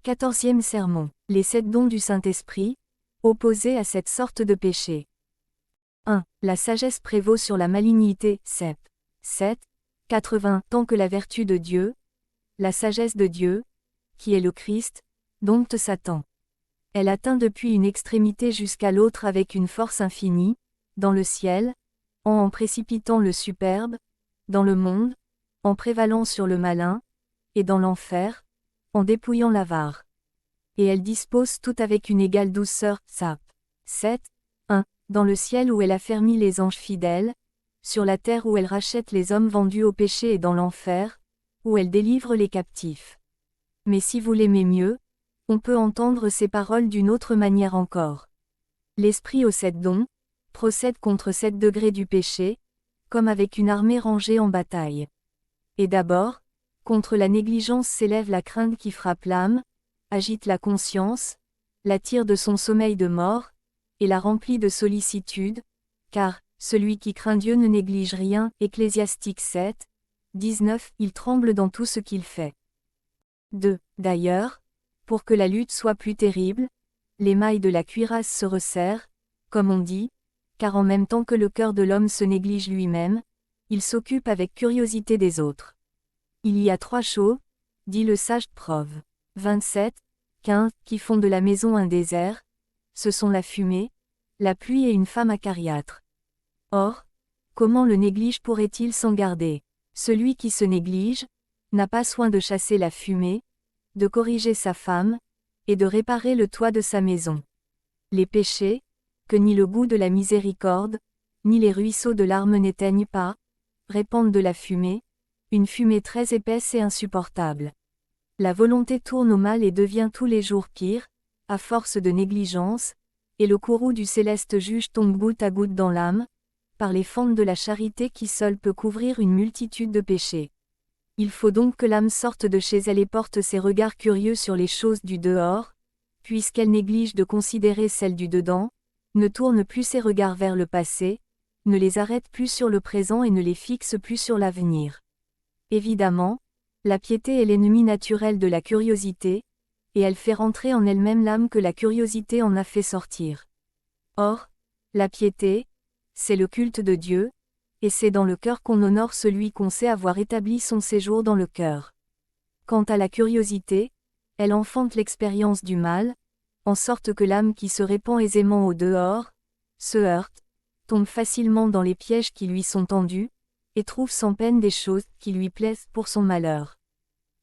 14e sermon. Les 7 dons du Saint-Esprit, opposés à cette sorte de péché. 1. La sagesse prévaut sur la malignité, Sep. 7. 80. Tant que la vertu de Dieu, la sagesse de Dieu, qui est le Christ, dompte Satan. Elle atteint depuis une extrémité jusqu'à l'autre avec une force infinie, dans le ciel, en précipitant le superbe, dans le monde, en prévalant sur le malin, et dans l'enfer, en dépouillant l'avare. Et elle dispose tout avec une égale douceur, Sap. 7. 1. Dans le ciel où elle affermit les anges fidèles, sur la terre où elle rachète les hommes vendus au péché et dans l'enfer, où elle délivre les captifs. Mais si vous l'aimez mieux, on peut entendre ces paroles d'une autre manière encore. L'esprit aux 7 dons, procède contre 7 degrés du péché, comme avec une armée rangée en bataille. Et d'abord, contre la négligence s'élève la crainte qui frappe l'âme, agite la conscience, la tire de son sommeil de mort, et la remplit de sollicitude, car « celui qui craint Dieu ne néglige rien » Ecclésiastique 7, 19, il tremble dans tout ce qu'il fait. 2. D'ailleurs, pour que la lutte soit plus terrible, les mailles de la cuirasse se resserrent, comme on dit, car en même temps que le cœur de l'homme se néglige lui-même, il s'occupe avec curiosité des autres. Il y a 3 choses, dit le sage Prove. 27, 15, qui font de la maison un désert, ce sont la fumée, la pluie et une femme acariâtre. Or, comment le néglige pourrait-il s'en garder? Celui qui se néglige, n'a pas soin de chasser la fumée, de corriger sa femme, et de réparer le toit de sa maison. Les péchés, que ni le goût de la miséricorde, ni les ruisseaux de larmes n'éteignent pas, répandent de la fumée, une fumée très épaisse et insupportable. La volonté tourne au mal et devient tous les jours pire, à force de négligence, et le courroux du céleste juge tombe goutte à goutte dans l'âme, par les fentes de la charité qui seule peut couvrir une multitude de péchés. Il faut donc que l'âme sorte de chez elle et porte ses regards curieux sur les choses du dehors, puisqu'elle néglige de considérer celles du dedans, ne tourne plus ses regards vers le passé, ne les arrête plus sur le présent et ne les fixe plus sur l'avenir. Évidemment, la piété est l'ennemi naturel de la curiosité, et elle fait rentrer en elle-même l'âme que la curiosité en a fait sortir. Or, la piété, c'est le culte de Dieu, et c'est dans le cœur qu'on honore celui qu'on sait avoir établi son séjour dans le cœur. Quant à la curiosité, elle enfante l'expérience du mal, en sorte que l'âme qui se répand aisément au dehors, se heurte, tombe facilement dans les pièges qui lui sont tendus, et trouve sans peine des choses qui lui plaisent pour son malheur.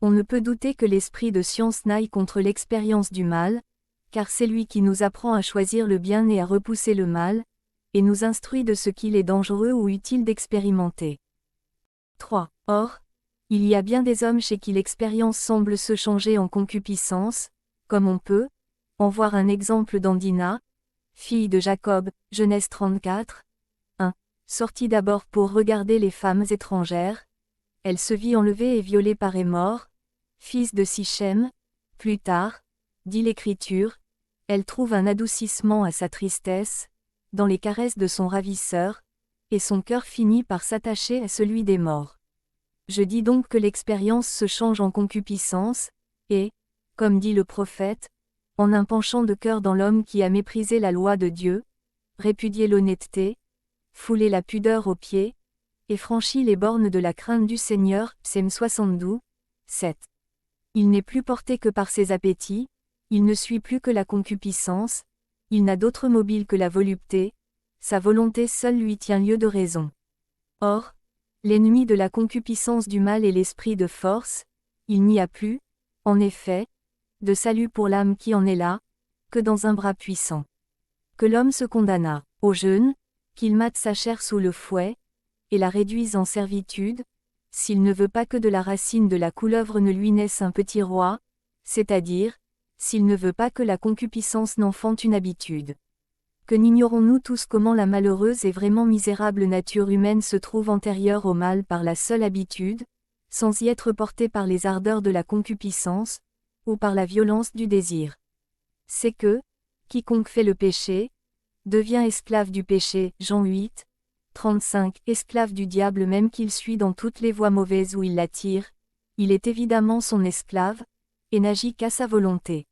On ne peut douter que l'esprit de science n'aille contre l'expérience du mal, car c'est lui qui nous apprend à choisir le bien et à repousser le mal, et nous instruit de ce qu'il est dangereux ou utile d'expérimenter. 3. Or, il y a bien des hommes chez qui l'expérience semble se changer en concupiscence, comme on peut en voir un exemple dans Dina, fille de Jacob, Genèse 34, 1. Sortie d'abord pour regarder les femmes étrangères, elle se vit enlevée et violée par Hémor, fils de Sichem. Plus tard, dit l'Écriture, elle trouve un adoucissement à sa tristesse, dans les caresses de son ravisseur, et son cœur finit par s'attacher à celui des morts. Je dis donc que l'expérience se change en concupiscence, et, comme dit le prophète, en un penchant de cœur dans l'homme qui a méprisé la loi de Dieu, répudié l'honnêteté, foulé la pudeur aux pieds, et franchi les bornes de la crainte du Seigneur, Psaume 72, 7. Il n'est plus porté que par ses appétits, il ne suit plus que la concupiscence, il n'a d'autre mobile que la volupté, sa volonté seule lui tient lieu de raison. Or, l'ennemi de la concupiscence du mal est l'esprit de force, il n'y a plus, en effet, de salut pour l'âme qui en est là, que dans un bras puissant. Que l'homme se condamnât au jeûne, qu'il mate sa chair sous le fouet, et la réduise en servitude, s'il ne veut pas que de la racine de la couleuvre ne lui naisse un petit roi, c'est-à-dire, s'il ne veut pas que la concupiscence n'enfante une habitude. Que n'ignorons-nous tous comment la malheureuse et vraiment misérable nature humaine se trouve antérieure au mal par la seule habitude, sans y être portée par les ardeurs de la concupiscence, ou par la violence du désir. C'est que, quiconque fait le péché, devient esclave du péché, Jean 8, 35, esclave du diable même qu'il suit dans toutes les voies mauvaises où il l'attire, il est évidemment son esclave, et n'agit qu'à sa volonté.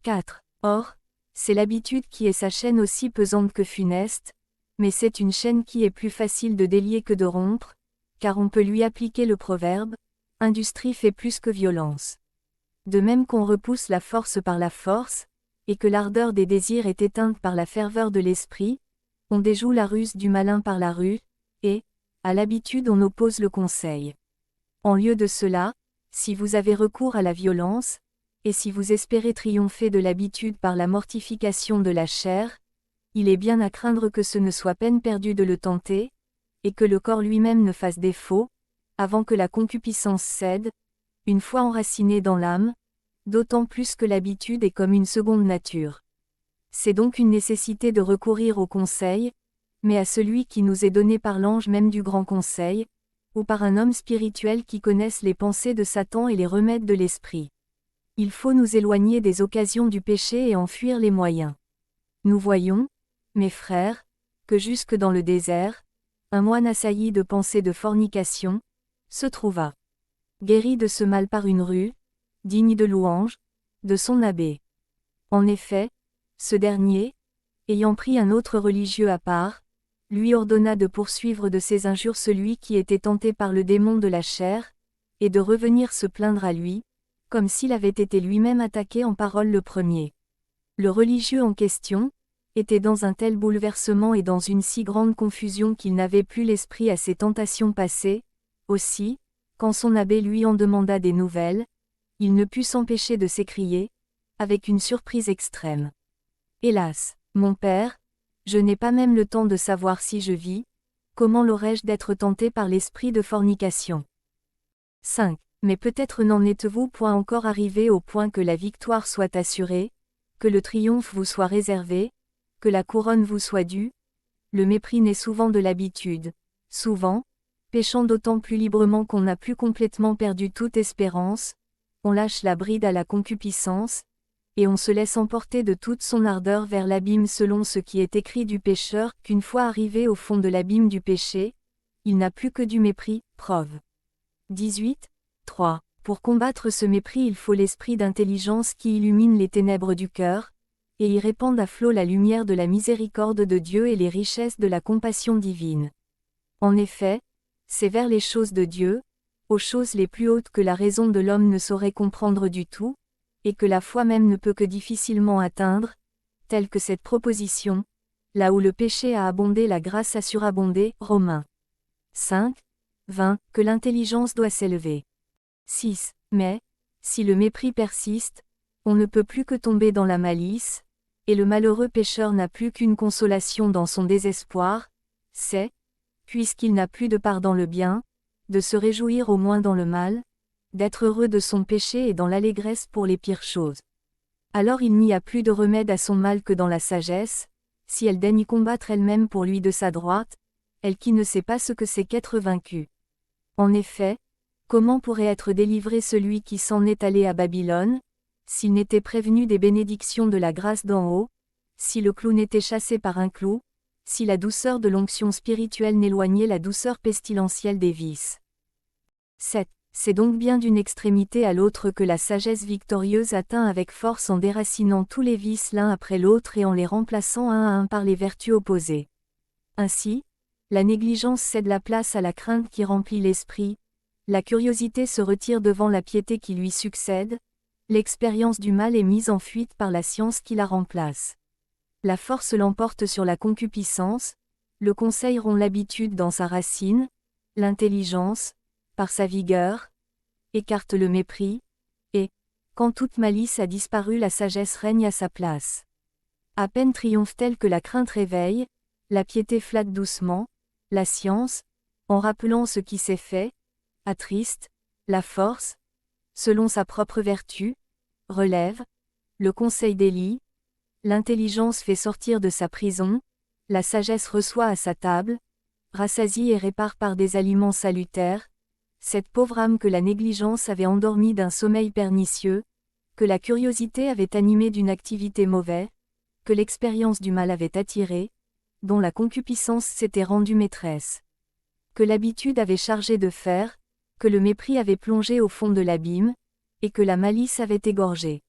4. Or, c'est l'habitude qui est sa chaîne aussi pesante que funeste, mais c'est une chaîne qui est plus facile de délier que de rompre, car on peut lui appliquer le proverbe « Industrie fait plus que violence ». De même qu'on repousse la force par la force, et que l'ardeur des désirs est éteinte par la ferveur de l'esprit, on déjoue la ruse du malin par la rue, et, à l'habitude on oppose le conseil. En lieu de cela, si vous avez recours à la violence, et si vous espérez triompher de l'habitude par la mortification de la chair, il est bien à craindre que ce ne soit peine perdue de le tenter, et que le corps lui-même ne fasse défaut, avant que la concupiscence cède, une fois enracinée dans l'âme, d'autant plus que l'habitude est comme une seconde nature. C'est donc une nécessité de recourir au conseil, mais à celui qui nous est donné par l'ange même du grand conseil, ou par un homme spirituel qui connaisse les pensées de Satan et les remèdes de l'esprit. Il faut nous éloigner des occasions du péché et en fuir les moyens. Nous voyons, mes frères, que jusque dans le désert, un moine assailli de pensées de fornication, se trouva guéri de ce mal par une rue, digne de louange, de son abbé. En effet, ce dernier, ayant pris un autre religieux à part, lui ordonna de poursuivre de ses injures celui qui était tenté par le démon de la chair, et de revenir se plaindre à lui, comme s'il avait été lui-même attaqué en parole le premier. Le religieux en question était dans un tel bouleversement et dans une si grande confusion qu'il n'avait plus l'esprit à ses tentations passées. Aussi, quand son abbé lui en demanda des nouvelles, il ne put s'empêcher de s'écrier, avec une surprise extrême. « Hélas, mon père, je n'ai pas même le temps de savoir si je vis, comment l'aurais-je d'être tenté par l'esprit de fornication ?» 5. Mais peut-être n'en êtes-vous point encore arrivé au point que la victoire soit assurée, que le triomphe vous soit réservé, que la couronne vous soit due. Le mépris naît souvent de l'habitude, souvent, péchant d'autant plus librement qu'on n'a plus complètement perdu toute espérance, on lâche la bride à la concupiscence, et on se laisse emporter de toute son ardeur vers l'abîme selon ce qui est écrit du pécheur, qu'une fois arrivé au fond de l'abîme du péché, il n'a plus que du mépris. Preuve 18. 3. Pour combattre ce mépris il faut l'esprit d'intelligence qui illumine les ténèbres du cœur, et y répande à flot la lumière de la miséricorde de Dieu et les richesses de la compassion divine. En effet, c'est vers les choses de Dieu, aux choses les plus hautes que la raison de l'homme ne saurait comprendre du tout, et que la foi même ne peut que difficilement atteindre, telle que cette proposition, là où le péché a abondé la grâce a surabondé, Romains 5, 20, que l'intelligence doit s'élever. 6. Mais, si le mépris persiste, on ne peut plus que tomber dans la malice, et le malheureux pécheur n'a plus qu'une consolation dans son désespoir, c'est, puisqu'il n'a plus de part dans le bien, de se réjouir au moins dans le mal, d'être heureux de son péché et dans l'allégresse pour les pires choses. Alors il n'y a plus de remède à son mal que dans la sagesse, si elle daigne y combattre elle-même pour lui de sa droite, elle qui ne sait pas ce que c'est qu'être vaincu. En effet, comment pourrait être délivré celui qui s'en est allé à Babylone, s'il n'était prévenu des bénédictions de la grâce d'en haut, si le clou n'était chassé par un clou, si la douceur de l'onction spirituelle n'éloignait la douceur pestilentielle des vices. 7. C'est donc bien d'une extrémité à l'autre que la sagesse victorieuse atteint avec force en déracinant tous les vices l'un après l'autre et en les remplaçant un à un par les vertus opposées. Ainsi, la négligence cède la place à la crainte qui remplit l'esprit, la curiosité se retire devant la piété qui lui succède, l'expérience du mal est mise en fuite par la science qui la remplace. La force l'emporte sur la concupiscence, le conseil rompt l'habitude dans sa racine, l'intelligence, par sa vigueur, écarte le mépris, et, quand toute malice a disparu la sagesse règne à sa place. À peine triomphe-t-elle que la crainte réveille, la piété flatte doucement, la science, en rappelant ce qui s'est fait, attriste, la force, selon sa propre vertu, relève, le conseil délie, l'intelligence fait sortir de sa prison, la sagesse reçoit à sa table, rassasie et répare par des aliments salutaires, cette pauvre âme que la négligence avait endormie d'un sommeil pernicieux, que la curiosité avait animée d'une activité mauvaise, que l'expérience du mal avait attirée, dont la concupiscence s'était rendue maîtresse, que l'habitude avait chargé de faire, que le mépris avait plongé au fond de l'abîme, et que la malice avait égorgé.